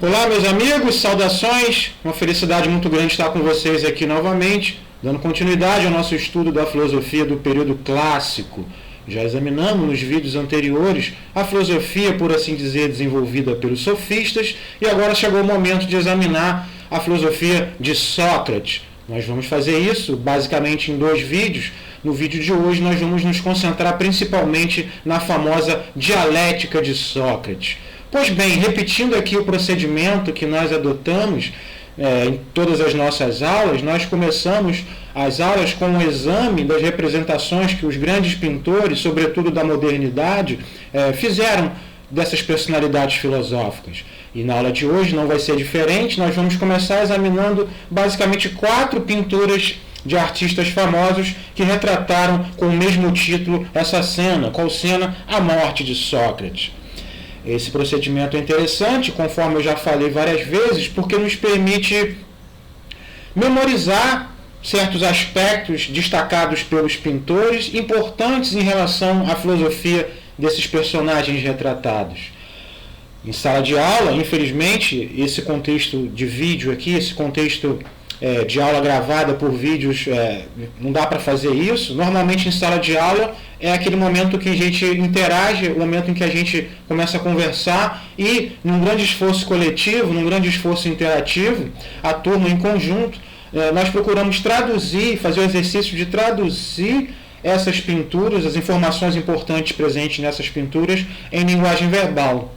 Olá, meus amigos, saudações, uma felicidade muito grande estar com vocês aqui novamente, dando continuidade ao nosso estudo da filosofia do período clássico. Já examinamos nos vídeos anteriores a filosofia, por assim dizer, desenvolvida pelos sofistas, e agora chegou o momento de examinar a filosofia de Sócrates. Nós vamos fazer isso basicamente em 2 vídeos. No vídeo de hoje nós vamos nos concentrar principalmente na famosa dialética de Sócrates. Pois bem, repetindo aqui o procedimento que nós adotamos em todas as nossas aulas, nós começamos as aulas com um exame das representações que os grandes pintores, sobretudo da modernidade, fizeram dessas personalidades filosóficas. E na aula de hoje não vai ser diferente, nós vamos começar examinando basicamente 4 pinturas de artistas famosos que retrataram com o mesmo título essa cena. Qual cena? A morte de Sócrates. Esse procedimento é interessante, conforme eu já falei várias vezes, porque nos permite memorizar certos aspectos destacados pelos pintores, importantes em relação à filosofia desses personagens retratados. Em sala de aula, infelizmente, esse contexto de vídeo aqui, esse contexto de aula gravada por vídeos, não dá para fazer isso. Normalmente em sala de aula é aquele momento que a gente interage, o momento em que a gente começa a conversar e, num grande esforço coletivo, num grande esforço interativo, a turma em conjunto, nós procuramos traduzir, fazer o exercício de traduzir essas pinturas, as informações importantes presentes nessas pinturas, em linguagem verbal.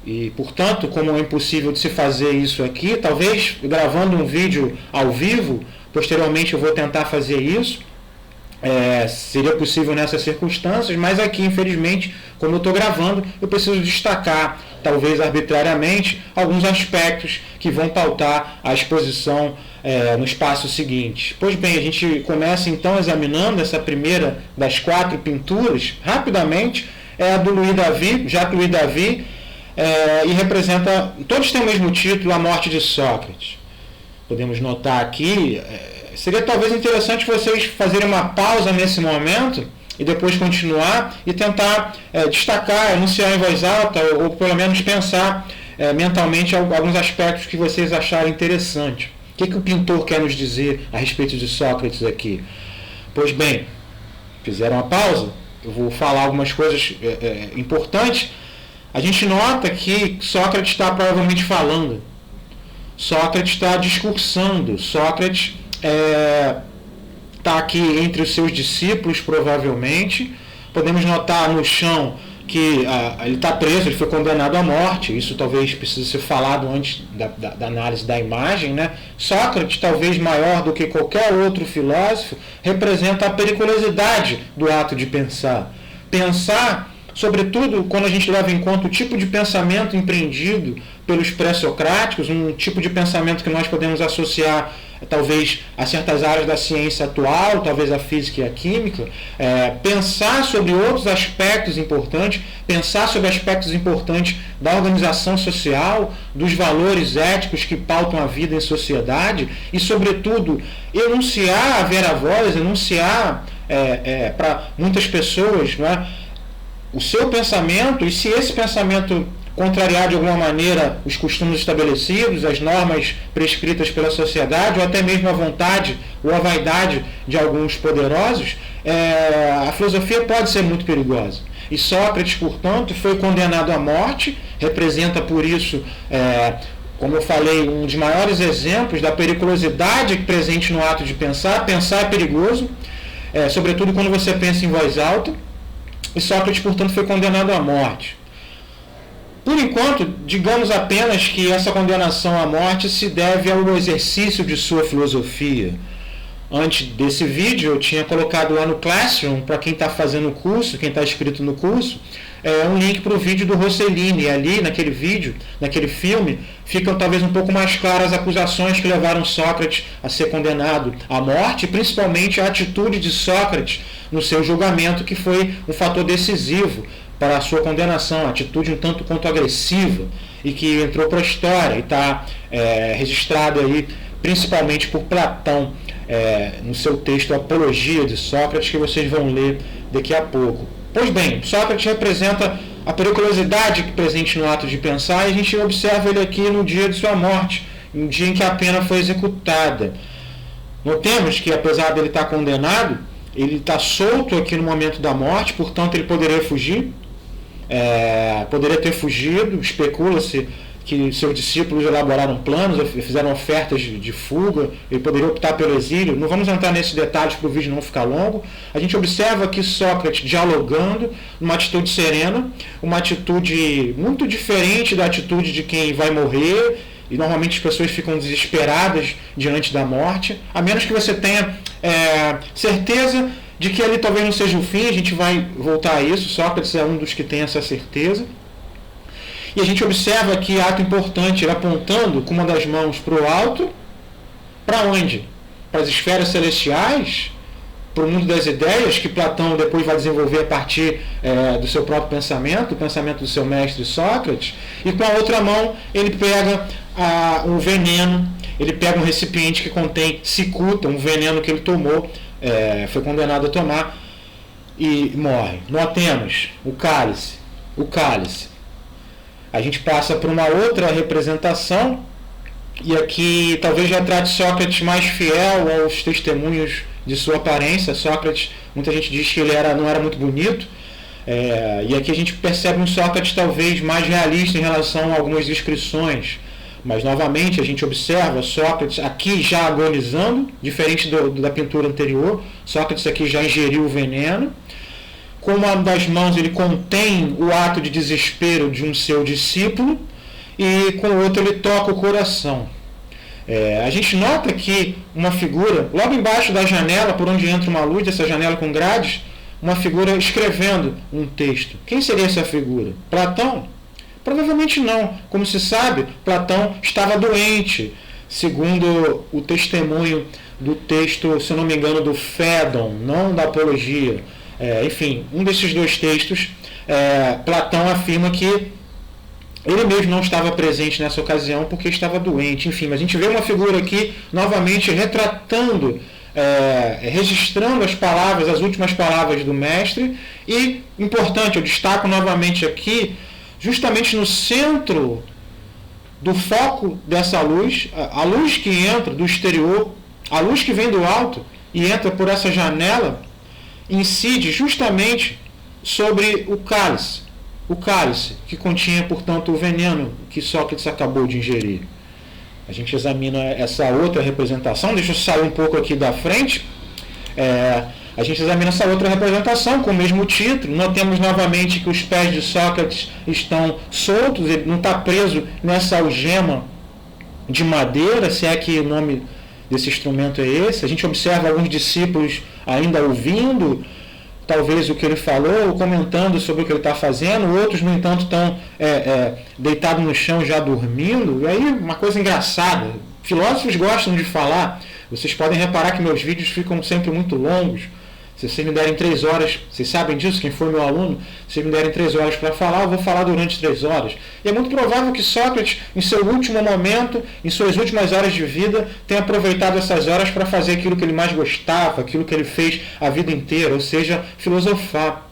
E, portanto, como é impossível de se fazer isso aqui, talvez gravando um vídeo ao vivo, posteriormente eu vou tentar fazer isso, seria possível nessas circunstâncias, mas aqui, infelizmente, como eu estou gravando, eu preciso destacar, talvez arbitrariamente, alguns aspectos que vão pautar a exposição no espaço seguinte. Pois bem, a gente começa então examinando essa primeira das 4 pinturas, rapidamente, é a do Louis David, Jacques Louis David, e representa, todos têm o mesmo título, A Morte de Sócrates. Podemos notar aqui, seria talvez interessante vocês fazerem uma pausa nesse momento e depois continuar e tentar destacar, enunciar em voz alta ou pelo menos pensar mentalmente alguns aspectos que vocês acharem interessante. O que o pintor quer nos dizer a respeito de Sócrates aqui? Pois bem, fizeram a pausa, eu vou falar algumas coisas importantes. A gente nota que Sócrates está provavelmente falando, Sócrates está discursando, Sócrates está aqui entre os seus discípulos, provavelmente. Podemos notar no chão que ele está preso, ele foi condenado à morte. Isso talvez precise ser falado antes da análise da imagem, né? Sócrates, talvez maior do que qualquer outro filósofo, representa a periculosidade do ato de pensar. Pensar, sobretudo quando a gente leva em conta o tipo de pensamento empreendido pelos pré-socráticos, um tipo de pensamento que nós podemos associar talvez a certas áreas da ciência atual, talvez a física e a química, pensar sobre outros aspectos importantes, pensar sobre aspectos importantes da organização social, dos valores éticos que pautam a vida em sociedade e, sobretudo, enunciar a vera voz, enunciar para muitas pessoas, não é, o seu pensamento, e se esse pensamento contrariar de alguma maneira os costumes estabelecidos, as normas prescritas pela sociedade, ou até mesmo a vontade ou a vaidade de alguns poderosos, a filosofia pode ser muito perigosa. E Sócrates, portanto, foi condenado à morte, representa por isso, como eu falei, um dos maiores exemplos da periculosidade presente no ato de pensar. Pensar é perigoso, sobretudo quando você pensa em voz alta, e Sócrates, portanto, foi condenado à morte. Por enquanto, digamos apenas que essa condenação à morte se deve ao exercício de sua filosofia. Antes desse vídeo, eu tinha colocado lá no Classroom, para quem está fazendo o curso, quem está inscrito no curso, um link para o vídeo do Rossellini. E ali, naquele vídeo, naquele filme, ficam talvez um pouco mais claras as acusações que levaram Sócrates a ser condenado à morte, e principalmente a atitude de Sócrates no seu julgamento, que foi um fator decisivo para a sua condenação, atitude um tanto quanto agressiva e que entrou para a história e está registrada aí principalmente por Platão no seu texto Apologia de Sócrates, que vocês vão ler daqui a pouco. Pois bem, Sócrates representa a periculosidade presente no ato de pensar, e a gente observa ele aqui no dia de sua morte, no dia em que a pena foi executada. Notemos que, apesar dele estar condenado, ele está solto aqui no momento da morte, portanto ele poderia fugir, poderia ter fugido. Especula-se que seus discípulos elaboraram planos, fizeram ofertas de fuga, ele poderia optar pelo exílio. Não vamos entrar nesses detalhes para o vídeo não ficar longo. A gente observa aqui Sócrates dialogando, numa atitude serena, uma atitude muito diferente da atitude de quem vai morrer, e normalmente as pessoas ficam desesperadas diante da morte, a menos que você tenha certeza de que ali talvez não seja o fim. A gente vai voltar a isso. Sócrates é um dos que tem essa certeza. E a gente observa aqui ato importante, ele apontando com uma das mãos para o alto. Para onde? Para as esferas celestiais, para o mundo das ideias, que Platão depois vai desenvolver a partir do seu próprio pensamento, o pensamento do seu mestre Sócrates. E com a outra mão ele pega um veneno, ele pega um recipiente que contém cicuta, um veneno que ele tomou, foi condenado a tomar, e morre. Notemos o cálice. O cálice. A gente passa por uma outra representação, e aqui talvez já trate Sócrates mais fiel aos testemunhos de sua aparência. Sócrates, muita gente diz que ele não era muito bonito, e aqui a gente percebe um Sócrates talvez mais realista em relação a algumas descrições. Mas novamente a gente observa Sócrates aqui já agonizando, diferente da pintura anterior. Sócrates aqui já ingeriu o veneno. Com uma das mãos ele contém o ato de desespero de um seu discípulo, e com o outro ele toca o coração. A gente nota aqui uma figura, logo embaixo da janela, por onde entra uma luz, essa janela com grades, uma figura escrevendo um texto. Quem seria essa figura? Platão? Provavelmente não. Como se sabe, Platão estava doente, segundo o testemunho do texto, se eu não me engano, do Fédon, não da Apologia. Enfim, um desses dois textos, Platão afirma que ele mesmo não estava presente nessa ocasião porque estava doente. Enfim, mas a gente vê uma figura aqui novamente retratando, registrando as palavras, as últimas palavras do mestre. E, importante, eu destaco novamente aqui, justamente no centro do foco dessa luz, a luz que entra do exterior, a luz que vem do alto e entra por essa janela, incide justamente sobre o cálice que continha, portanto, o veneno que Sócrates acabou de ingerir. A gente examina essa outra representação. Deixa eu sair um pouco aqui da frente. A gente examina essa outra representação com o mesmo título. Notemos novamente que os pés de Sócrates estão soltos, ele não está preso nessa algema de madeira, se é que o nome desse instrumento é esse. A gente observa alguns discípulos ainda ouvindo talvez o que ele falou, ou comentando sobre o que ele está fazendo. Outros, no entanto, estão deitados no chão já dormindo. E aí, uma coisa engraçada, filósofos gostam de falar. Vocês podem reparar que meus vídeos ficam sempre muito longos. Se vocês me derem 3 horas, vocês sabem disso, quem for meu aluno, se vocês me derem 3 horas para falar, eu vou falar durante 3 horas. E é muito provável que Sócrates, em seu último momento, em suas últimas horas de vida, tenha aproveitado essas horas para fazer aquilo que ele mais gostava, aquilo que ele fez a vida inteira, ou seja, filosofar.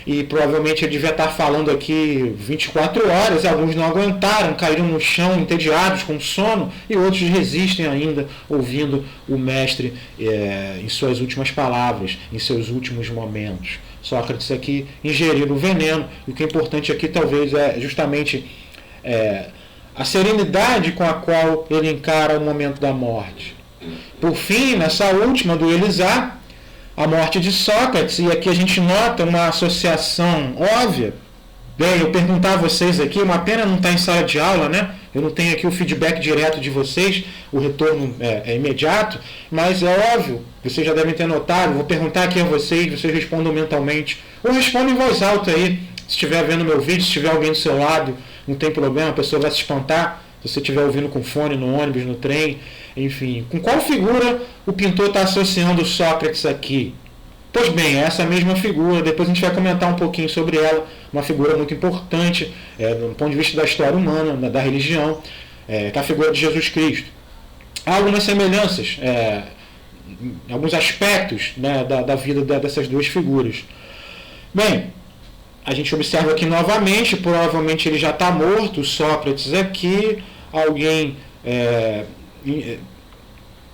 E provavelmente ele devia estar falando aqui 24 horas, e alguns não aguentaram, caíram no chão entediados com sono, e outros resistem ainda ouvindo o mestre em suas últimas palavras, em seus últimos momentos. Sócrates aqui ingerindo o veneno, e o que é importante aqui talvez é justamente a serenidade com a qual ele encara o momento da morte. Por fim, nessa última do Elisá, a morte de Sócrates, e aqui a gente nota uma associação óbvia. Bem, eu perguntar a vocês aqui, uma pena não estar em sala de aula, né? Eu não tenho aqui o feedback direto de vocês, o retorno é imediato, mas é óbvio, vocês já devem ter notado. Vou perguntar aqui a vocês respondam mentalmente, ou respondam em voz alta aí, se estiver vendo meu vídeo, se tiver alguém do seu lado, não tem problema, a pessoa vai se espantar, se você estiver ouvindo com fone no ônibus, no trem, enfim. Com qual figura o pintor está associando Sócrates aqui? Pois bem, essa mesma figura, depois a gente vai comentar um pouquinho sobre ela, uma figura muito importante do ponto de vista da história humana, da religião, que é a figura de Jesus Cristo. Há algumas semelhanças, alguns aspectos, né, da vida dessas duas figuras. Bem, a gente observa aqui novamente, provavelmente ele já está morto, Sócrates aqui, alguém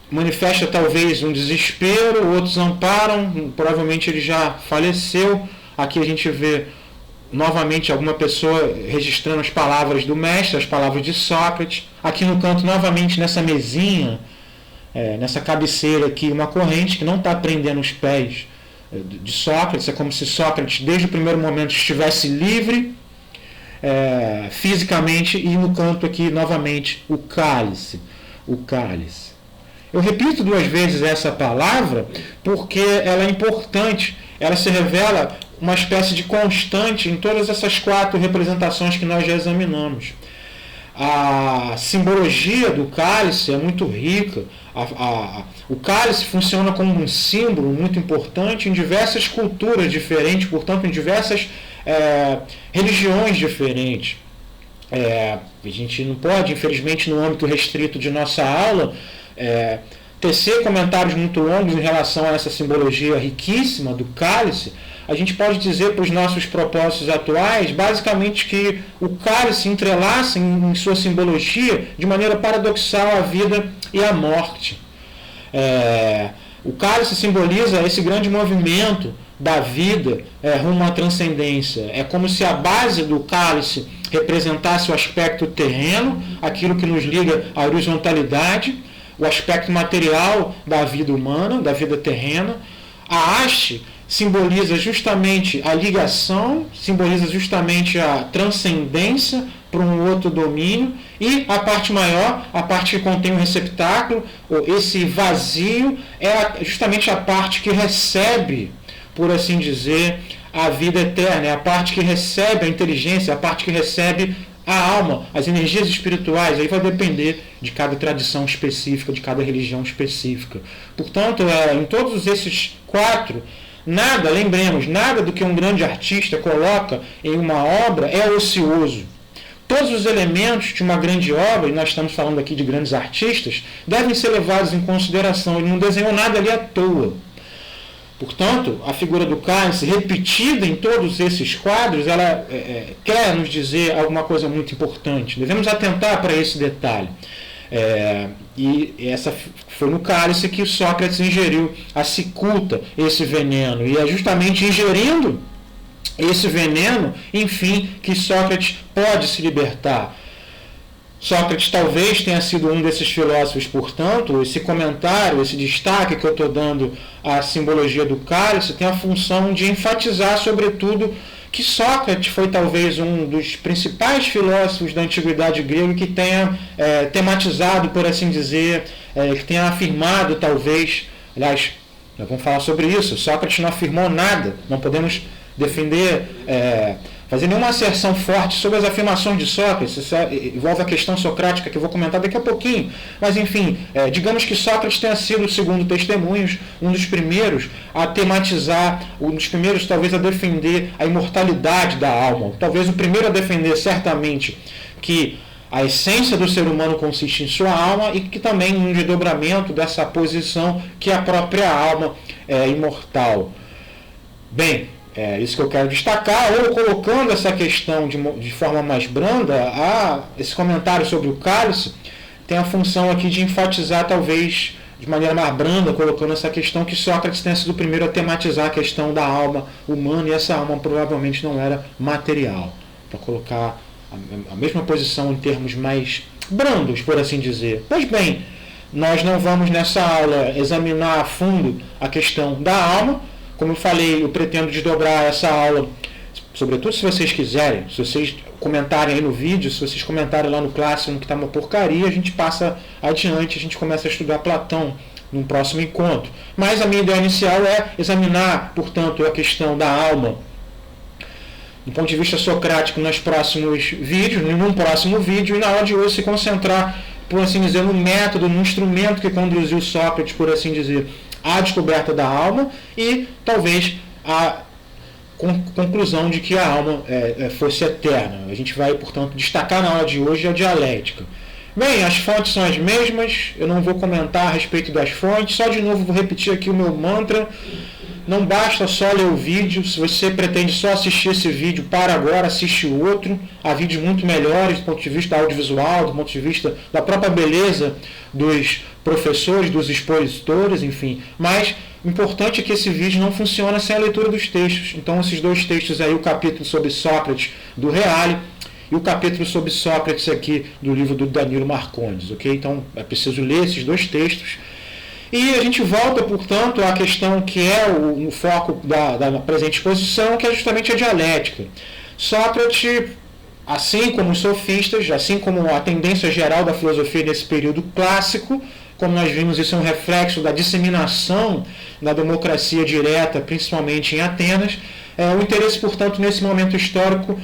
manifesta talvez um desespero, outros amparam, provavelmente ele já faleceu. Aqui a gente vê novamente alguma pessoa registrando as palavras do mestre, as palavras de Sócrates. Aqui no canto, novamente nessa mesinha, nessa cabeceira aqui, uma corrente que não está prendendo os pés de Sócrates. É como se Sócrates, desde o primeiro momento, estivesse livre fisicamente. E no canto aqui, novamente, o cálice. O cálice. Eu repito 2 vezes essa palavra porque ela é importante. Ela se revela uma espécie de constante em todas essas 4 representações que nós já examinamos. A simbologia do cálice é muito rica. O cálice funciona como um símbolo muito importante em diversas culturas diferentes, portanto, em diversas religiões diferentes. A gente não pode, infelizmente, no âmbito restrito de nossa aula, tecer comentários muito longos em relação a essa simbologia riquíssima do cálice. A gente pode dizer para os nossos propósitos atuais, basicamente, que o cálice entrelaça em sua simbologia de maneira paradoxal a vida e a morte. O cálice simboliza esse grande movimento da vida rumo à transcendência. É como se a base do cálice representasse o aspecto terreno, aquilo que nos liga à horizontalidade, o aspecto material da vida humana, da vida terrena. A haste simboliza justamente a ligação, simboliza justamente a transcendência para um outro domínio, e a parte maior, a parte que contém o receptáculo, esse vazio, é justamente a parte que recebe, por assim dizer, a vida eterna, é a parte que recebe a inteligência, a parte que recebe a alma, as energias espirituais. Aí vai depender de cada tradição específica, de cada religião específica. Portanto, em todos esses 4, nada, lembremos, nada do que um grande artista coloca em uma obra é ocioso. Todos os elementos de uma grande obra, e nós estamos falando aqui de grandes artistas, devem ser levados em consideração. Ele não desenhou nada ali à toa. Portanto, a figura do cálice, repetida em todos esses quadros, ela quer nos dizer alguma coisa muito importante. Devemos atentar para esse detalhe. E essa foi no cálice que Sócrates ingeriu a cicuta, esse veneno. E é justamente ingerindo esse veneno, enfim, que Sócrates pode se libertar. Sócrates talvez tenha sido um desses filósofos, portanto, esse comentário, esse destaque que eu estou dando à simbologia do cálice tem a função de enfatizar, sobretudo, que Sócrates foi talvez um dos principais filósofos da antiguidade grega que tenha tematizado, por assim dizer, que tenha afirmado talvez, aliás, nós vamos falar sobre isso, Sócrates não afirmou nada, não podemos defender, fazer nenhuma asserção forte sobre as afirmações de Sócrates. Isso envolve a questão socrática que eu vou comentar daqui a pouquinho. Mas, enfim, digamos que Sócrates tenha sido, segundo testemunhos, um dos primeiros a tematizar, um dos primeiros, talvez, a defender a imortalidade da alma. Talvez o primeiro a defender, certamente, que a essência do ser humano consiste em sua alma, e que também um desdobramento dessa posição que a própria alma é imortal. Bem, isso que eu quero destacar, ou colocando essa questão de forma mais branda, esse comentário sobre o cálice tem a função aqui de enfatizar, talvez, de maneira mais branda, colocando essa questão que Sócrates tenha sido o primeiro a tematizar a questão da alma humana, e essa alma provavelmente não era material, para colocar a mesma posição em termos mais brandos, por assim dizer. Pois bem, nós não vamos nessa aula examinar a fundo a questão da alma. Como eu falei, eu pretendo desdobrar essa aula, sobretudo se vocês quiserem, se vocês comentarem aí no vídeo, se vocês comentarem lá no Classroom que está uma porcaria, a gente passa adiante, a gente começa a estudar Platão num próximo encontro. Mas a minha ideia inicial é examinar, portanto, a questão da alma do ponto de vista socrático nos próximos vídeos, num próximo vídeo, e na aula de hoje se concentrar, por assim dizer, no método, no instrumento que conduziu Sócrates, por assim dizer, a descoberta da alma, e talvez a conclusão de que a alma fosse eterna. A gente vai, portanto, destacar na aula de hoje a dialética. Bem, as fontes são as mesmas, eu não vou comentar a respeito das fontes, só de novo vou repetir aqui o meu mantra. não basta só ler o vídeo. Se você pretende só assistir esse vídeo, para agora, assiste o outro. Há vídeos muito melhores do ponto de vista audiovisual, do ponto de vista da própria beleza dos professores, dos expositores, enfim. Mas o importante é que esse vídeo não funciona sem a leitura dos textos. Então, esses dois textos aí, o capítulo sobre Sócrates do Reale e o capítulo sobre Sócrates aqui do livro do Danilo Marcondes, ok? Então, é preciso ler esses dois textos. E a gente volta, portanto, à questão que é o foco da presente exposição, que é justamente a dialética. Sócrates, assim como os sofistas, assim como a tendência geral da filosofia nesse período clássico, como nós vimos, isso é um reflexo da disseminação da democracia direta, principalmente em Atenas. O interesse, portanto, nesse momento histórico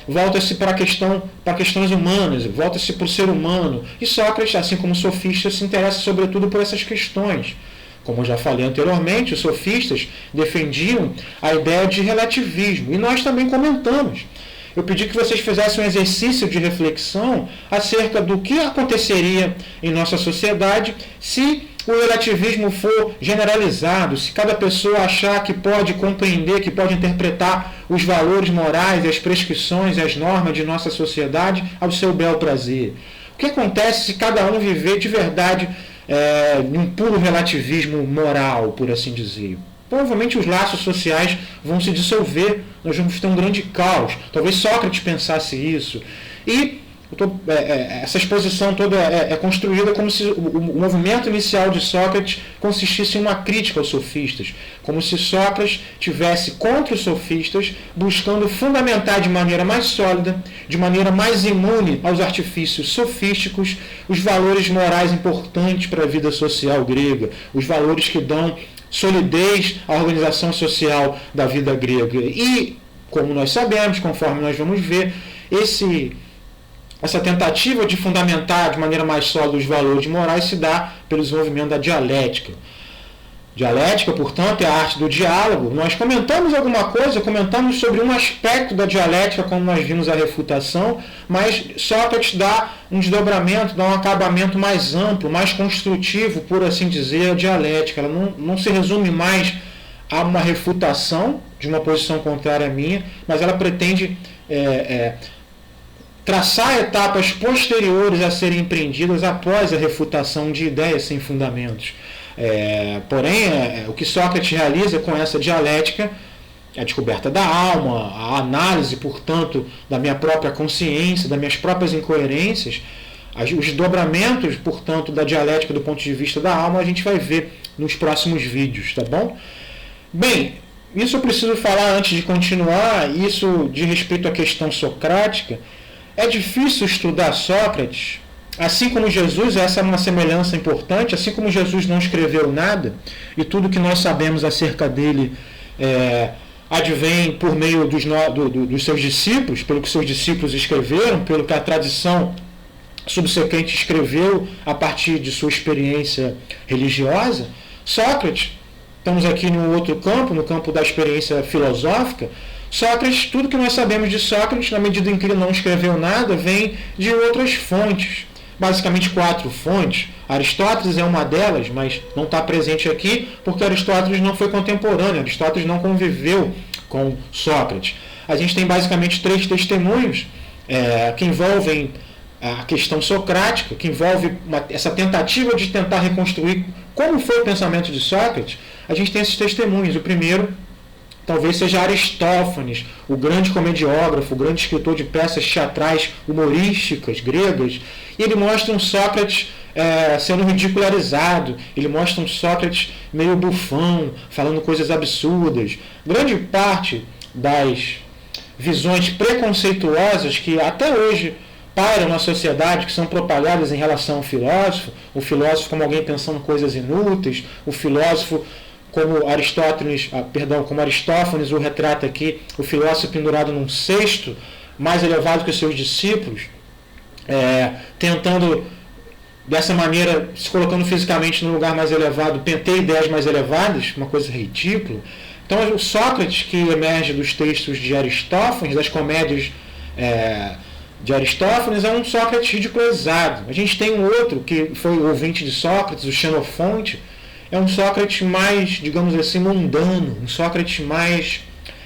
volta-se para questões humanas, volta-se para o ser humano. E Sócrates, assim como os sofistas, se interessa sobretudo por essas questões. Como eu já falei anteriormente, os sofistas defendiam a ideia de relativismo, e nós também comentamos. Eu pedi que vocês fizessem um exercício de reflexão acerca do que aconteceria em nossa sociedade se o relativismo for generalizado, se cada pessoa achar que pode compreender, que pode interpretar os valores morais, as prescrições, as normas de nossa sociedade ao seu bel prazer. O que acontece se cada um viver de verdade num puro relativismo moral, por assim dizer? Provavelmente os laços sociais vão se dissolver, nós vamos ter um grande caos. Talvez Sócrates pensasse isso. E essa exposição toda é construída como se o movimento inicial de Sócrates consistisse em uma crítica aos sofistas, como se Sócrates tivesse contra os sofistas, buscando fundamentar de maneira mais sólida, de maneira mais imune aos artifícios sofísticos, os valores morais importantes para a vida social grega, os valores que dão solidez à organização social da vida grega. E, como nós sabemos, conforme nós vamos ver, essa tentativa de fundamentar de maneira mais sólida os valores morais se dá pelo desenvolvimento da dialética. Dialética, portanto, é a arte do diálogo. Nós comentamos alguma coisa, comentamos sobre um aspecto da dialética, como nós vimos a refutação, mas Sócrates dá um desdobramento, dá um acabamento mais amplo, mais construtivo, por assim dizer, a dialética. Ela não se resume mais a uma refutação de uma posição contrária à minha, mas ela pretende traçar etapas posteriores a serem empreendidas após a refutação de ideias sem fundamentos. Porém, o que Sócrates realiza com essa dialética é a descoberta da alma, a análise, portanto, da minha própria consciência, das minhas próprias incoerências, os desdobramentos, portanto, da dialética do ponto de vista da alma, a gente vai ver nos próximos vídeos, tá bom? Bem, isso eu preciso falar antes de continuar, isso de respeito à questão socrática. É difícil estudar Sócrates. Assim como Jesus, essa é uma semelhança importante, assim como Jesus não escreveu nada, e tudo que nós sabemos acerca dele advém por meio dos seus discípulos, pelo que seus discípulos escreveram, pelo que a tradição subsequente escreveu a partir de sua experiência religiosa. Sócrates, estamos aqui no outro campo, no campo da experiência filosófica. Sócrates, tudo que nós sabemos de Sócrates, na medida em que ele não escreveu nada, vem de outras fontes. Basicamente 4 fontes. Aristóteles é uma delas, mas não está presente aqui porque Aristóteles não foi contemporâneo, Aristóteles não conviveu com Sócrates. A gente tem basicamente 3 testemunhos que envolvem a questão socrática, que envolve essa tentativa de tentar reconstruir como foi o pensamento de Sócrates. A gente tem esses testemunhos. O primeiro talvez seja Aristófanes, o grande comediógrafo, o grande escritor de peças teatrais humorísticas gregas, e ele mostra um Sócrates sendo ridicularizado, ele mostra um Sócrates meio bufão, falando coisas absurdas. Grande parte das visões preconceituosas que até hoje pairam na sociedade, que são propagadas em relação ao filósofo, o filósofo como alguém pensando coisas inúteis, o filósofo como Aristófanes o retrata aqui, o filósofo pendurado num cesto, mais elevado que os seus discípulos, tentando, dessa maneira, se colocando fisicamente num lugar mais elevado, ter ideias mais elevadas, uma coisa ridícula. Então, o Sócrates, que emerge dos textos de Aristófanes, das comédias de Aristófanes, é um Sócrates ridicularizado. A gente tem um outro, que foi o ouvinte de Sócrates, o Xenofonte. é um Sócrates mais, digamos assim, mundano, um Sócrates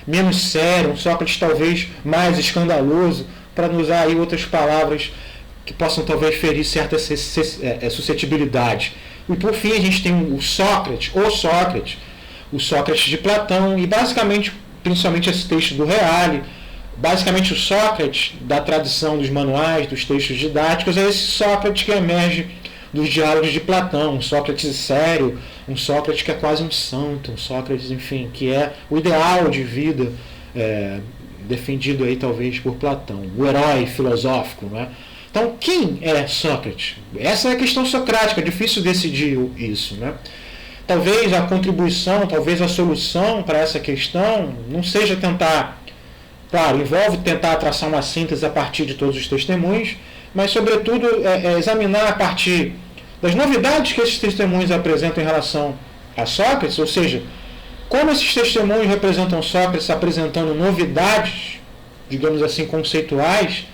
menos sério, um Sócrates talvez mais escandaloso, para não usar aí outras palavras que possam talvez ferir certa suscetibilidade. E por fim a gente tem o Sócrates de Platão, e basicamente, principalmente esse texto do Reale, basicamente o Sócrates da tradição dos manuais, dos textos didáticos, é esse Sócrates que emerge dos diálogos de Platão, um Sócrates sério, um Sócrates que é quase um santo, um Sócrates, enfim, que é o ideal de vida defendido aí talvez por Platão, o herói filosófico, né? Então, quem é Sócrates? Essa é a questão socrática, é difícil decidir isso, né? Talvez a contribuição, talvez a solução para essa questão não seja tentar, claro, envolve tentar traçar uma síntese a partir de todos os testemunhos, mas, sobretudo, examinar a partir das novidades que esses testemunhos apresentam em relação a Sócrates, ou seja, como esses testemunhos representam Sócrates apresentando novidades, digamos assim, conceituais,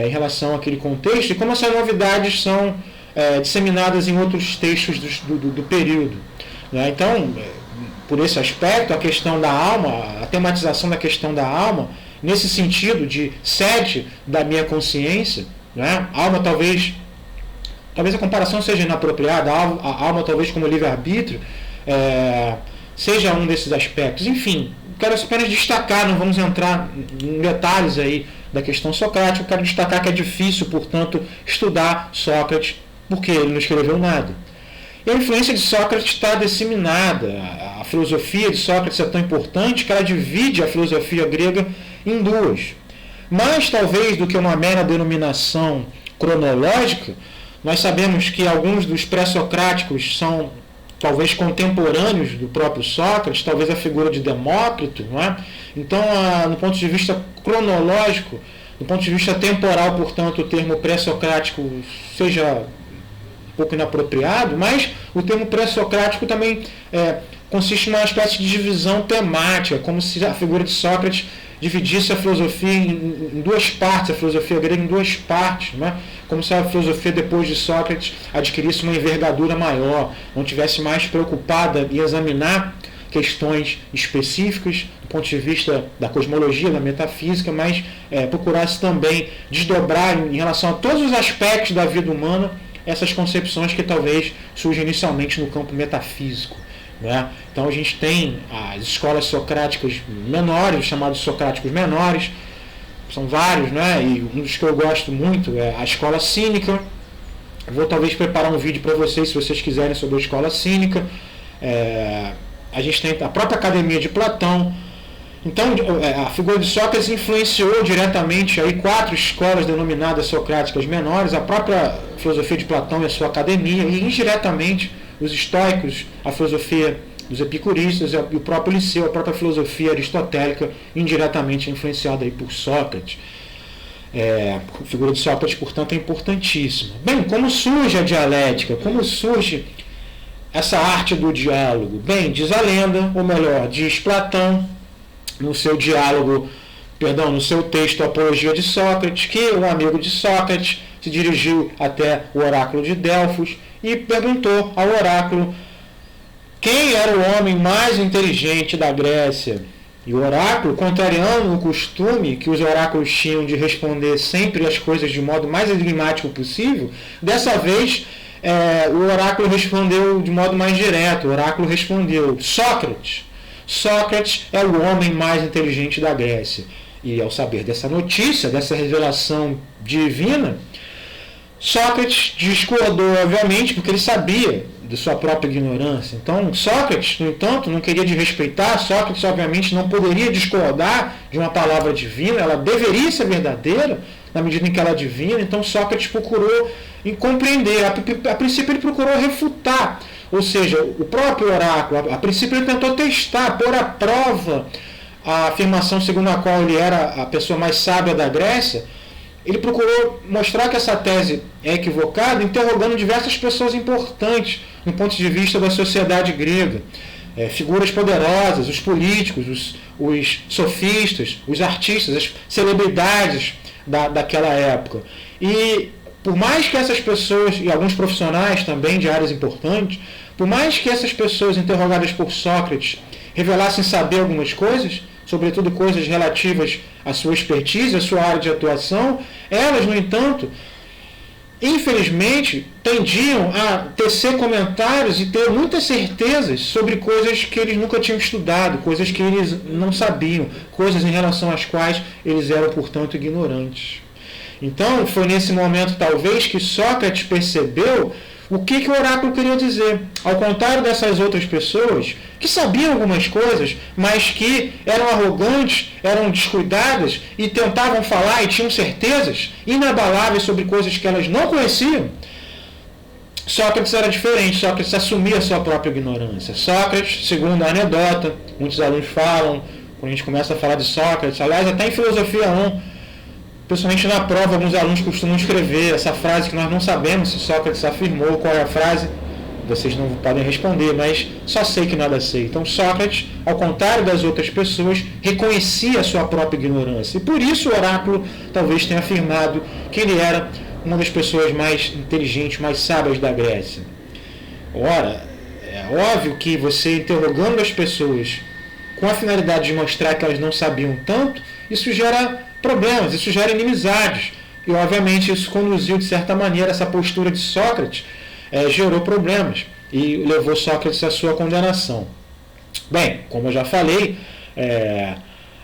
em relação àquele contexto, e como essas novidades são disseminadas em outros textos do período. Né? Então, por esse aspecto, a questão da alma, a tematização da questão da alma, nesse sentido de sede da minha consciência, né? Alma talvez a comparação seja inapropriada, a alma talvez como livre-arbítrio, seja um desses aspectos. Enfim, quero apenas destacar, não vamos entrar em detalhes aí da questão socrática, quero destacar que é difícil, portanto, estudar Sócrates, porque ele não escreveu nada. E a influência de Sócrates está disseminada. A filosofia de Sócrates é tão importante que ela divide a filosofia grega em duas. Mais talvez do que uma mera denominação cronológica, nós sabemos que alguns dos pré-socráticos são talvez contemporâneos do próprio Sócrates, talvez a figura de Demócrito, não é? Então, no ponto de vista cronológico, do ponto de vista temporal, portanto, o termo pré-socrático seja um pouco inapropriado, mas o termo pré-socrático também consiste numa espécie de divisão temática, como se a figura de Sócrates dividisse a filosofia em duas partes, a filosofia grega em duas partes, né? Como se a filosofia depois de Sócrates adquirisse uma envergadura maior, não tivesse mais preocupada em examinar questões específicas do ponto de vista da cosmologia, da metafísica, mas procurasse também desdobrar em relação a todos os aspectos da vida humana essas concepções que talvez surgem inicialmente no campo metafísico. Né? Então a gente tem as escolas socráticas menores, chamados socráticos menores, são vários, né? E um dos que eu gosto muito é a escola cínica. Eu vou talvez preparar um vídeo para vocês, se vocês quiserem, sobre a escola cínica. A gente tem a própria Academia de Platão. Então a figura de Sócrates influenciou diretamente aí 4 escolas denominadas socráticas menores, a própria filosofia de Platão e a sua academia, e indiretamente os estoicos, a filosofia dos epicuristas e o próprio Liceu, a própria filosofia aristotélica, indiretamente influenciada aí por Sócrates. A figura de Sócrates, portanto, é importantíssima. Bem, como surge a dialética? Como surge essa arte do diálogo? Bem, diz a lenda, ou melhor, diz Platão, no seu no seu texto Apologia de Sócrates, que um amigo de Sócrates se dirigiu até o oráculo de Delfos e perguntou ao oráculo quem era o homem mais inteligente da Grécia. E o oráculo, contrariando o costume que os oráculos tinham de responder sempre as coisas de modo mais enigmático possível, dessa vez o oráculo respondeu de modo mais direto. O oráculo respondeu: Sócrates. Sócrates é o homem mais inteligente da Grécia. E ao saber dessa notícia, dessa revelação divina, Sócrates discordou, obviamente, porque ele sabia de sua própria ignorância. Então, Sócrates, no entanto, não queria desrespeitar. Sócrates, obviamente, não poderia discordar de uma palavra divina. Ela deveria ser verdadeira, na medida em que ela é divina. Então, Sócrates procurou compreender. A princípio, ele procurou refutar. Ou seja, o próprio oráculo, a princípio, ele tentou testar, pôr à prova a afirmação segundo a qual ele era a pessoa mais sábia da Grécia. Ele procurou mostrar que essa tese é equivocada, interrogando diversas pessoas importantes no ponto de vista da sociedade grega. Figuras poderosas, os políticos, os sofistas, os artistas, as celebridades daquela época. E por mais que essas pessoas, e alguns profissionais também de áreas importantes, por mais que essas pessoas interrogadas por Sócrates revelassem saber algumas coisas, sobretudo coisas relativas à sua expertise, à sua área de atuação, elas, no entanto, infelizmente, tendiam a tecer comentários e ter muitas certezas sobre coisas que eles nunca tinham estudado, coisas que eles não sabiam, coisas em relação às quais eles eram, portanto, ignorantes. Então, foi nesse momento, talvez, que Sócrates percebeu o que o oráculo queria dizer. Ao contrário dessas outras pessoas, que sabiam algumas coisas, mas que eram arrogantes, eram descuidadas e tentavam falar e tinham certezas inabaláveis sobre coisas que elas não conheciam, Sócrates era diferente. Sócrates assumia a sua própria ignorância. Sócrates, segundo a anedota, muitos alunos falam, quando a gente começa a falar de Sócrates, aliás, até em Filosofia 1, pessoalmente na prova, alguns alunos costumam escrever essa frase que nós não sabemos se Sócrates afirmou, qual é a frase, vocês não podem responder, mas só sei que nada sei. Então Sócrates, ao contrário das outras pessoas, reconhecia a sua própria ignorância. E por isso o oráculo talvez tenha afirmado que ele era uma das pessoas mais inteligentes, mais sábias da Grécia. Ora, é óbvio que você interrogando as pessoas com a finalidade de mostrar que elas não sabiam tanto, isso gera problemas, isso gera inimizades. E, obviamente, isso conduziu, de certa maneira, essa postura de Sócrates, gerou problemas e levou Sócrates à sua condenação. Bem, como eu já falei,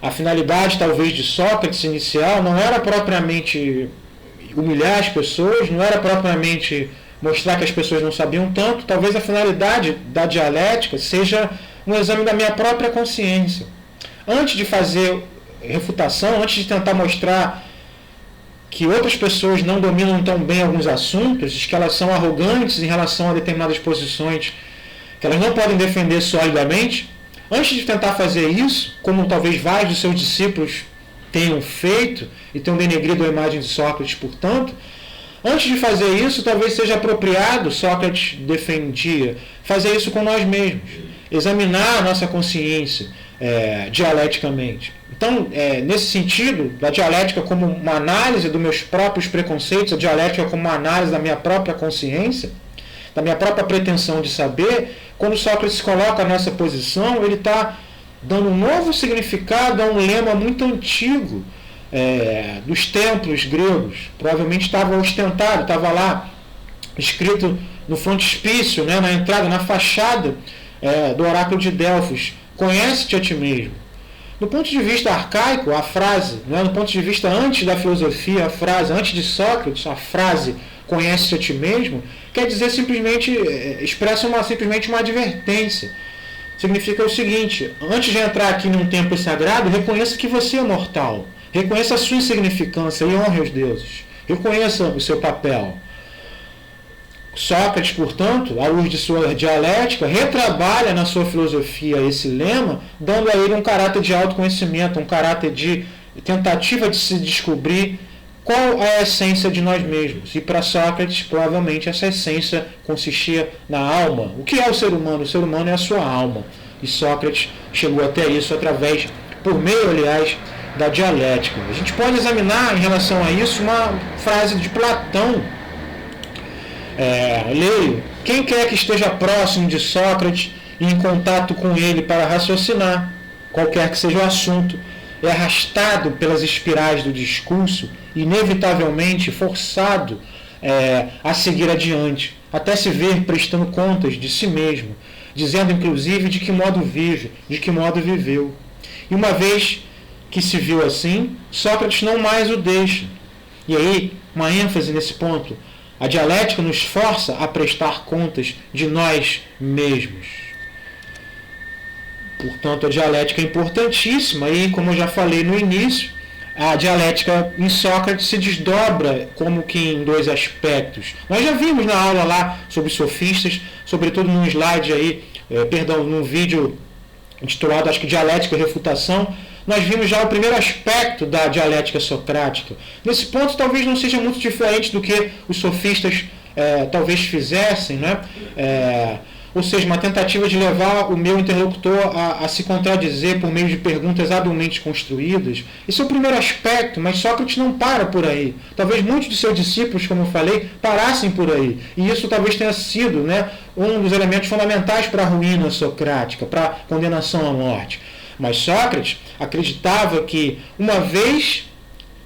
a finalidade, talvez, de Sócrates inicial não era propriamente humilhar as pessoas, não era propriamente mostrar que as pessoas não sabiam tanto. Talvez a finalidade da dialética seja um exame da minha própria consciência. Antes de fazer refutação, antes de tentar mostrar que outras pessoas não dominam tão bem alguns assuntos, que elas são arrogantes em relação a determinadas posições, que elas não podem defender solidamente, antes de tentar fazer isso, como talvez vários dos seus discípulos tenham feito e tenham denegrido a imagem de Sócrates, portanto, antes de fazer isso, talvez seja apropriado, Sócrates defendia, fazer isso com nós mesmos, examinar a nossa consciência dialeticamente. Então, nesse sentido, a dialética como uma análise dos meus próprios preconceitos, a dialética como uma análise da minha própria consciência, da minha própria pretensão de saber, quando Sócrates se coloca nessa posição, ele está dando um novo significado a um lema muito antigo dos templos gregos. Provavelmente estava ostentado, estava lá escrito no frontispício, na entrada, na fachada do oráculo de Delfos: conhece-te a ti mesmo. Do ponto de vista arcaico, a frase, do ponto de vista antes da filosofia, a frase, antes de Sócrates, a frase conhece-te a ti mesmo, quer dizer simplesmente, expressa simplesmente uma advertência. Significa o seguinte: antes de entrar aqui num templo sagrado, reconheça que você é mortal, reconheça a sua insignificância e honre os deuses, reconheça o seu papel. Sócrates, portanto, à luz de sua dialética, retrabalha na sua filosofia esse lema, dando a ele um caráter de autoconhecimento, um caráter de tentativa de se descobrir qual é a essência de nós mesmos. E para Sócrates, provavelmente, essa essência consistia na alma. O que é o ser humano? O ser humano é a sua alma. E Sócrates chegou até isso por meio, aliás, da dialética. A gente pode examinar, em relação a isso, uma frase de Platão. Leio: quem quer que esteja próximo de Sócrates e em contato com ele para raciocinar, qualquer que seja o assunto, é arrastado pelas espirais do discurso, inevitavelmente forçado a seguir adiante, até se ver prestando contas de si mesmo, dizendo inclusive de que modo vive, de que modo viveu. E uma vez que se viu assim, Sócrates não mais o deixa. E aí, uma ênfase nesse ponto: a dialética nos força a prestar contas de nós mesmos. Portanto, a dialética é importantíssima e, como eu já falei no início, a dialética em Sócrates se desdobra como que em dois aspectos. Nós já vimos na aula lá sobre sofistas, sobretudo num slide aí, num vídeo intitulado, acho que Dialética e Refutação, nós vimos já o primeiro aspecto da dialética socrática. Nesse ponto, talvez não seja muito diferente do que os sofistas talvez fizessem, ou seja, uma tentativa de levar o meu interlocutor a se contradizer por meio de perguntas habilmente construídas. Esse é o primeiro aspecto, mas Sócrates não para por aí. Talvez muitos de seus discípulos, como eu falei, parassem por aí. E isso talvez tenha sido, né, um dos elementos fundamentais para a ruína socrática, para a condenação à morte. Mas Sócrates acreditava que, uma vez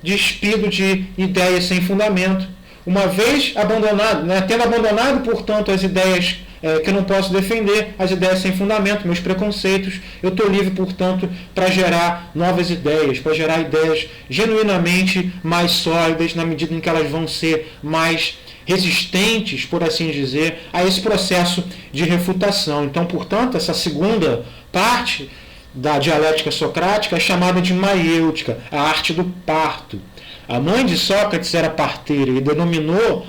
despido de ideias sem fundamento, uma vez abandonado, né, tendo abandonado, portanto, as ideias que eu não posso defender, as ideias sem fundamento, meus preconceitos, eu estou livre, portanto, para gerar novas ideias, para gerar ideias genuinamente mais sólidas, na medida em que elas vão ser mais resistentes, por assim dizer, a esse processo de refutação. Então, portanto, essa segunda parte da dialética socrática é chamada de maiêutica, a arte do parto. A mãe de Sócrates era parteira e denominou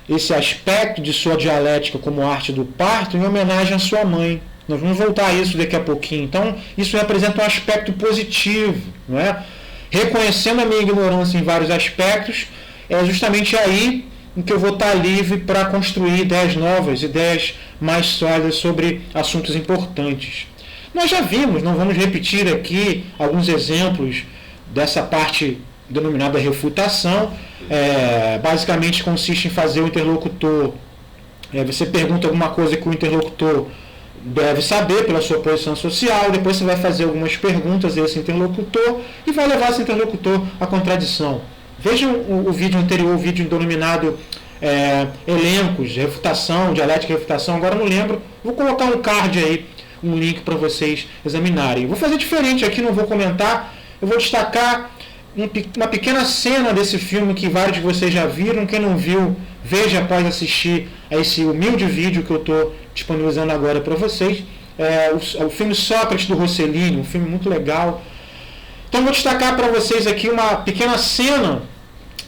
esse aspecto de sua dialética como arte do parto em homenagem à sua mãe. Nós vamos voltar a isso daqui a pouquinho. Então, isso representa um aspecto positivo, não é? Reconhecendo a minha ignorância em vários aspectos, é justamente aí em que eu vou estar livre para construir ideias novas, ideias mais sólidas sobre assuntos importantes. Nós já vimos, não vamos repetir aqui alguns exemplos dessa parte denominada refutação. Basicamente consiste em fazer o interlocutor, você pergunta alguma coisa que o interlocutor deve saber pela sua posição social, depois você vai fazer algumas perguntas a esse interlocutor e vai levar esse interlocutor à contradição. Vejam o vídeo anterior, o vídeo denominado elencos, refutação, dialética e refutação, agora não lembro, vou colocar um card aí, um link para vocês examinarem. Vou fazer diferente aqui, não vou comentar, eu vou destacar uma pequena cena desse filme que vários de vocês já viram. Quem não viu, veja após assistir a esse humilde vídeo que eu estou disponibilizando agora para vocês. O filme Sócrates, do Rossellini, um filme muito legal. Então vou destacar para vocês aqui uma pequena cena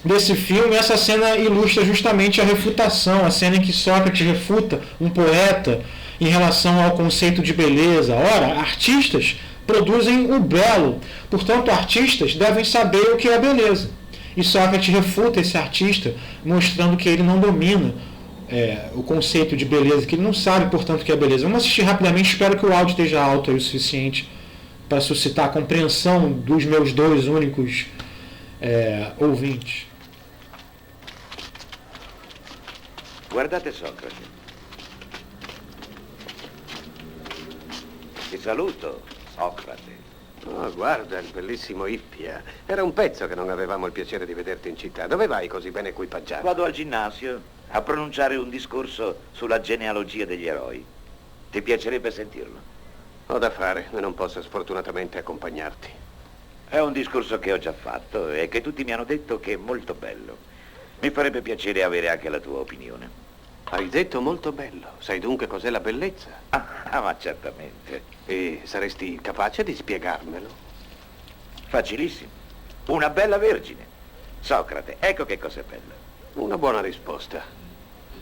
desse filme. Essa cena ilustra justamente a refutação, a cena em que Sócrates refuta um poeta em relação ao conceito de beleza. Ora, artistas produzem o belo, portanto, artistas devem saber o que é beleza. E Sócrates refuta esse artista, mostrando que ele não domina o conceito de beleza, que ele não sabe, portanto, o que é beleza. Vamos assistir rapidamente, espero que o áudio esteja alto aí o suficiente para suscitar a compreensão dos meus dois únicos ouvintes. Guardate Socrate. Ti saluto, Socrate. Oh, guarda, il bellissimo Ippia. Era un pezzo che non avevamo il piacere di vederti in città. Dove vai così ben equipaggiato? Vado al ginnasio a pronunciare un discorso sulla genealogia degli eroi. Ti piacerebbe sentirlo? Ho da fare e non posso sfortunatamente accompagnarti. È un discorso che ho già fatto e che tutti mi hanno detto che è molto bello. Mi farebbe piacere avere anche la tua opinione. Hai detto molto bello. Sai dunque cos'è la bellezza? Ma certamente. E saresti capace di spiegarmelo? Facilissimo. Una bella vergine. Socrate, ecco che cos'è bello. Una buona risposta.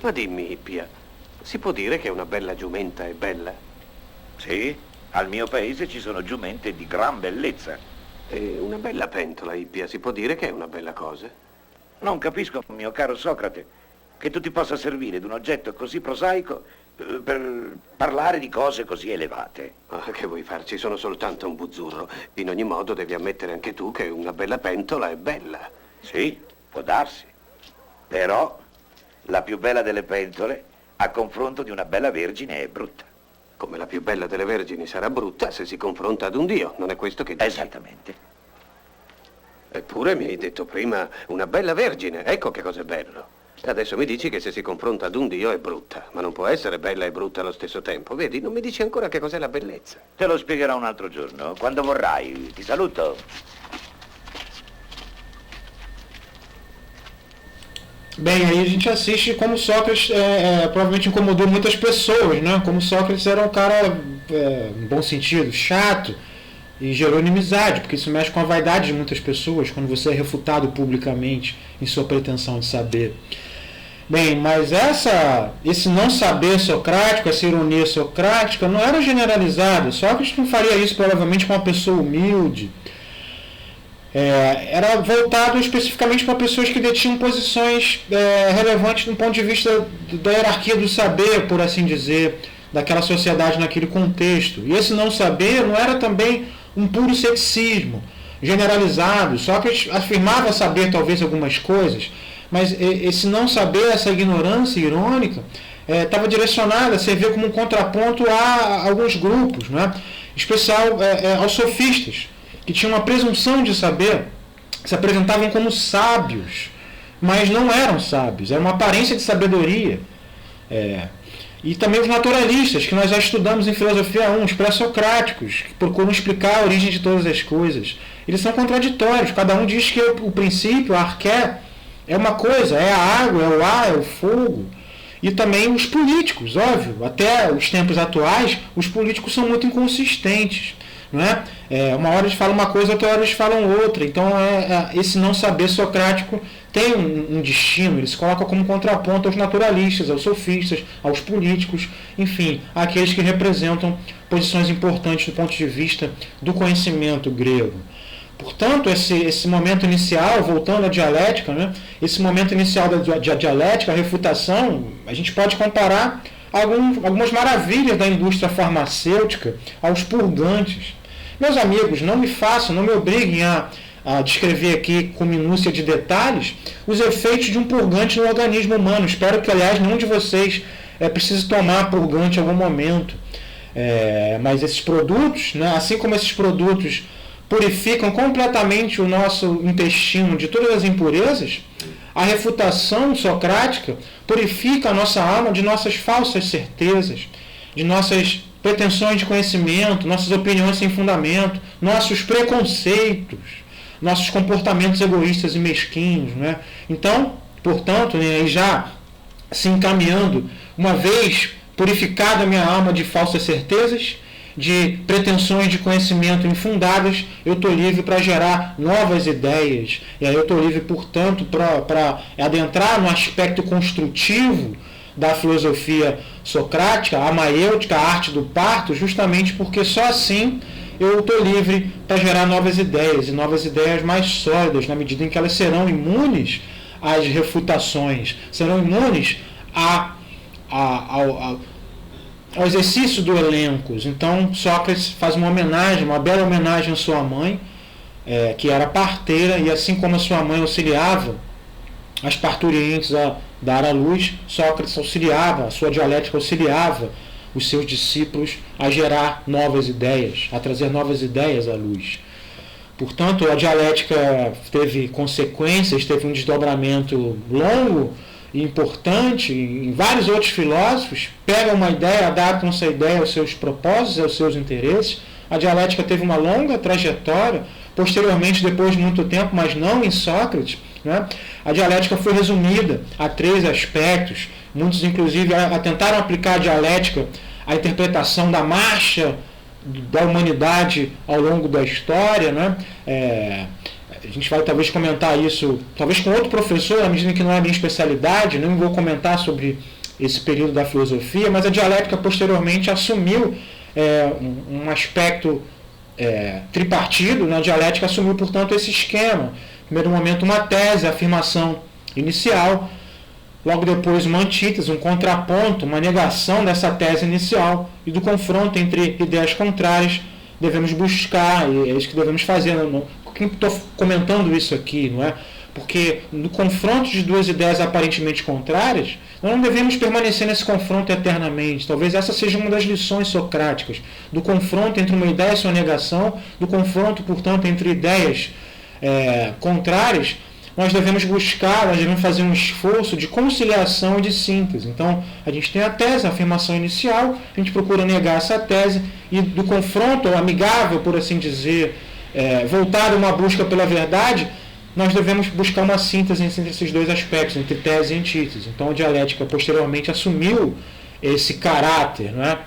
Ma dimmi, Ippia, si può dire che una bella giumenta è bella? Sì, al mio paese ci sono giumente di gran bellezza. E una bella pentola, Ippia, si può dire che è una bella cosa? Non capisco, mio caro Socrate, che tu ti possa servire di un oggetto così prosaico per parlare di cose così elevate. Ah, che vuoi farci? Sono soltanto un buzzurro. In ogni modo devi ammettere anche tu che una bella pentola è bella. Sì, può darsi. Però la più bella delle pentole a confronto di una bella vergine è brutta. Come la più bella delle vergini sarà brutta se si confronta ad un dio, non è questo che dici? Esattamente. Eppure mi hai detto prima una bella vergine, ecco che cos'è bello. Adesso mi dici che se si confronta ad un dio è brutta, ma non può essere bella e brutta allo stesso tempo. Vedi, non mi dici ancora che cos'è la bellezza. Te lo spiegherò un altro giorno, quando vorrai. Ti saluto. Bem, aí a gente assiste como Sócrates provavelmente incomodou muitas pessoas, né? Como Sócrates era um cara, em bom sentido, chato, e gerou inimizade, porque isso mexe com a vaidade de muitas pessoas, quando você é refutado publicamente em sua pretensão de saber. Bem, mas esse não saber socrático, essa ironia socrática, não era generalizada. Sócrates não faria isso provavelmente com uma pessoa humilde. Era voltado especificamente para pessoas que detinham posições relevantes do ponto de vista da hierarquia do saber, por assim dizer. daquela sociedade naquele contexto. E esse não saber não era também um puro ceticismo generalizado. Sócrates afirmava saber talvez algumas coisas, mas esse não saber, essa ignorância irônica, estava direcionada a servir como um contraponto a alguns grupos, né? Em especial aos sofistas, que tinham uma presunção de saber, se apresentavam como sábios, mas não eram sábios, era uma aparência de sabedoria. E também os naturalistas, que nós já estudamos em Filosofia 1, os pré-socráticos, que procuram explicar a origem de todas as coisas. Eles são contraditórios, cada um diz que o princípio, a arqué, é uma coisa, é a água, é o ar, é o fogo. E também os políticos, óbvio, até os tempos atuais, os políticos são muito inconsistentes. Não é? Uma hora eles falam uma coisa, outra hora eles falam outra. Então esse não saber socrático tem um destino, ele se coloca como contraponto aos naturalistas, aos sofistas, aos políticos, enfim, àqueles que representam posições importantes do ponto de vista do conhecimento grego. Portanto, esse momento inicial, voltando à dialética, né, esse momento inicial da dialética, a refutação, a gente pode comparar algumas maravilhas da indústria farmacêutica aos purgantes. Meus amigos, não me obriguem a descrever aqui com minúcia de detalhes os efeitos de um purgante no organismo humano. Espero que, aliás, nenhum de vocês precise tomar purgante em algum momento. Mas esses produtos, né, assim como esses produtos purificam completamente o nosso intestino de todas as impurezas, a refutação socrática purifica a nossa alma de nossas falsas certezas, de nossas pretensões de conhecimento, nossas opiniões sem fundamento, nossos preconceitos, nossos comportamentos egoístas e mesquinhos. Né? Então, portanto, né, já se encaminhando, uma vez purificada a minha alma de falsas certezas, de pretensões de conhecimento infundadas, eu estou livre para gerar novas ideias. E aí eu estou livre, portanto, para adentrar no aspecto construtivo da filosofia socrática, a maêutica, a arte do parto, justamente porque só assim eu estou livre para gerar novas ideias, e novas ideias mais sólidas, na medida em que elas serão imunes às refutações, serão imunes ao exercício do elencos. Então Sócrates faz uma bela homenagem à sua mãe, que era parteira, e assim como a sua mãe auxiliava as parturientes a dar à luz, Sócrates auxiliava, a sua dialética auxiliava os seus discípulos a gerar novas ideias, a trazer novas ideias à luz. Portanto, a dialética teve consequências, teve um desdobramento longo e importante em vários outros filósofos. Pegam uma ideia, adaptam essa ideia aos seus propósitos, aos seus interesses. A dialética teve uma longa trajetória, posteriormente, depois de muito tempo, mas não em Sócrates, né? A dialética foi resumida a 3 aspectos. Muitos, inclusive, tentaram aplicar a dialética à interpretação da marcha da humanidade ao longo da história, né? A gente vai talvez comentar isso, talvez com outro professor, na medida que não é a minha especialidade, não vou comentar sobre esse período da filosofia, mas a dialética posteriormente assumiu um aspecto tripartido. Na dialética assumiu, portanto, esse esquema. No primeiro momento, uma tese, a afirmação inicial, logo depois uma antítese, um contraponto, uma negação dessa tese inicial, e do confronto entre ideias contrárias devemos buscar, e é isso que devemos fazer. Por que estou comentando isso aqui, não é? Porque no confronto de duas ideias aparentemente contrárias, nós não devemos permanecer nesse confronto eternamente. Talvez essa seja uma das lições socráticas, do confronto entre uma ideia e sua negação, do confronto, portanto, entre ideias contrárias. Nós devemos buscar, nós devemos fazer um esforço de conciliação e de síntese. Então, a gente tem a tese, a afirmação inicial, a gente procura negar essa tese, e do confronto amigável, por assim dizer, voltado a uma busca pela verdade, nós devemos buscar uma síntese entre esses dois aspectos, entre tese e antítese. Então, a dialética posteriormente assumiu esse caráter, não é?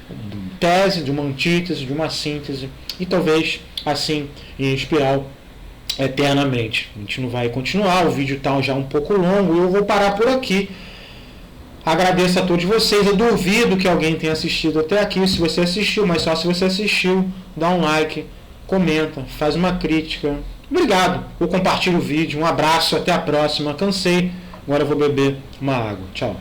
De tese, de uma antítese, de uma síntese, e talvez assim em espiral eternamente. A gente não vai continuar, o vídeo está já um pouco longo e eu vou parar por aqui. Agradeço a todos vocês. Eu duvido que alguém tenha assistido até aqui. Se você assistiu, mas só se você assistiu, dá um like, comenta, faz uma crítica. Obrigado. Eu compartilho o vídeo. Um abraço, até a próxima. Cansei, agora eu vou beber uma água. Tchau.